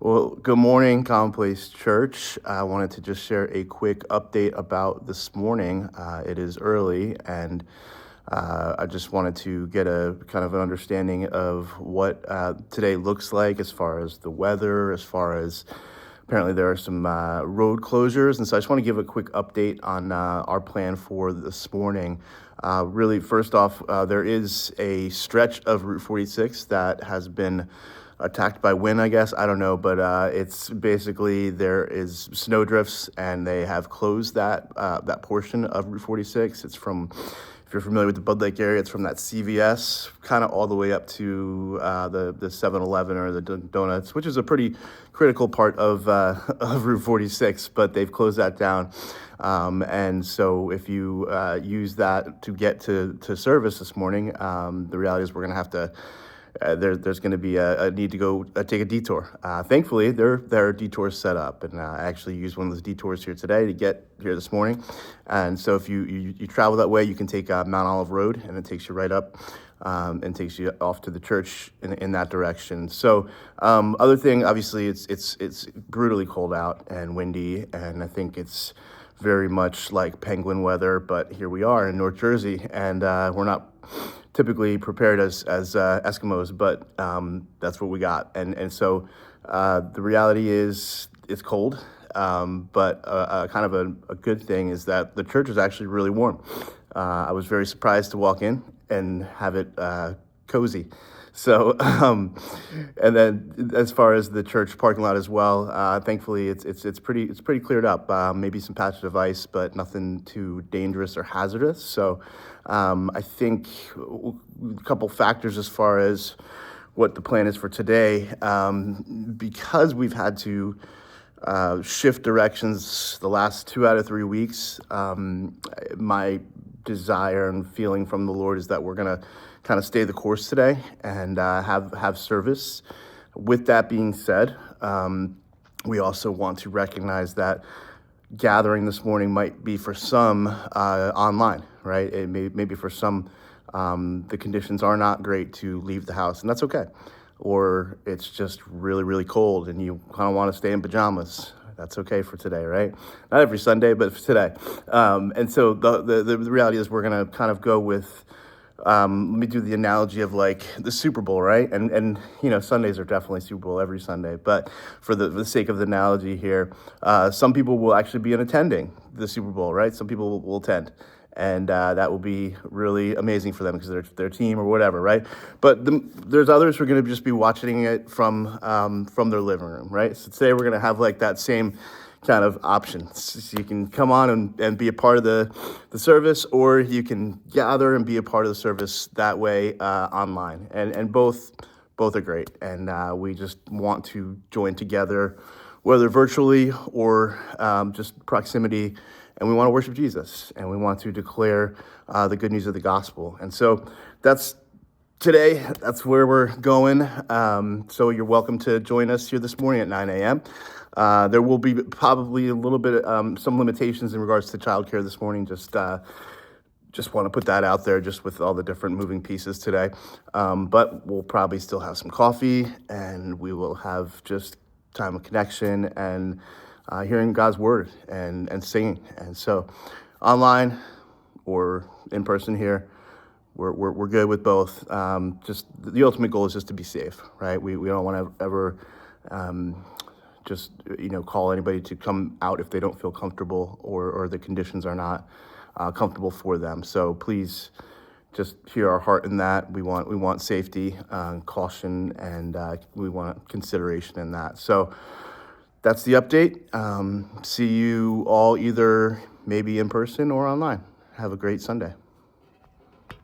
Well, good morning, Commonplace Church. I wanted to just share a quick update about this morning. It is early, and I just wanted to get a kind of an understanding of what today looks like as far as the weather, as far as apparently there are some road closures. And so I just want to give a quick update on our plan for this morning. Really, first off, there is a stretch of Route 46 that has been attacked by wind, I guess. I don't know, but it's basically there is snow drifts, and they have closed that portion of Route 46. It's from, if you're familiar with the Bud Lake area, it's from that CVS kind of all the way up to the 7-Eleven or the Donuts, which is a pretty critical part of Route 46. But they've closed that down, and so if you use that to get to service this morning, the reality is we're going to have to. There's going to be a need to go take a detour. Thankfully, there are detours set up, and I actually used one of those detours here today to get here this morning. And so if you travel that way, you can take Mount Olive Road, and it takes you right up and takes you off to the church in that direction. So other thing, obviously, it's brutally cold out and windy, and I think it's very much like penguin weather, but here we are in North Jersey, and we're not typically prepared as Eskimos, but that's what we got. And so the reality is it's cold, but kind of a good thing is that the church is actually really warm. I was very surprised to walk in and have it cozy. So, and then as far as the church parking lot as well, thankfully it's pretty cleared up. Maybe some patches of ice, but nothing too dangerous or hazardous. So, I think a couple factors as far as what the plan is for today, because we've had to shift directions the last 2 out of 3 weeks. My desire and feeling from the Lord is that we're gonna kind of stay the course today and have service. With that being said, we also want to recognize that gathering this morning might be for some online, right? It maybe for some the conditions are not great to leave the house, and that's okay. Or it's just really, really cold and you kind of want to stay in pajamas. That's okay for today, right? Not every Sunday, but for today. And so the reality is we're going to kind of go with, let me do the analogy of like the Super Bowl, right? And you know, Sundays are definitely Super Bowl every Sunday. But for the sake of the analogy here, some people will actually be attending the Super Bowl, right? Some people will attend. And that will be really amazing for them because they're their team or whatever, right? But there's others who are going to just be watching it from their living room, right? So today we're going to have like that same kind of option. So you can come on and be a part of the service, or you can gather and be a part of the service that way online. And both are great. And we just want to join together, whether virtually or just proximity. And we want to worship Jesus, and we want to declare the good news of the gospel. And so that's today. That's where we're going. So you're welcome to join us here this morning at 9 a.m. There will be probably a little bit some limitations in regards to childcare this morning. Just want to put that out there, just with all the different moving pieces today. But we'll probably still have some coffee, and we will have just time of connection and hearing God's word and singing. And so online or in person here, we're good with both. Just the ultimate goal is just to be safe, right? We don't want to ever just, call anybody to come out if they don't feel comfortable or the conditions are not comfortable for them. So please just hear our heart in that. We want safety, caution, and we want consideration in that. So that's the update. See you all either maybe in person or online. Have a great Sunday.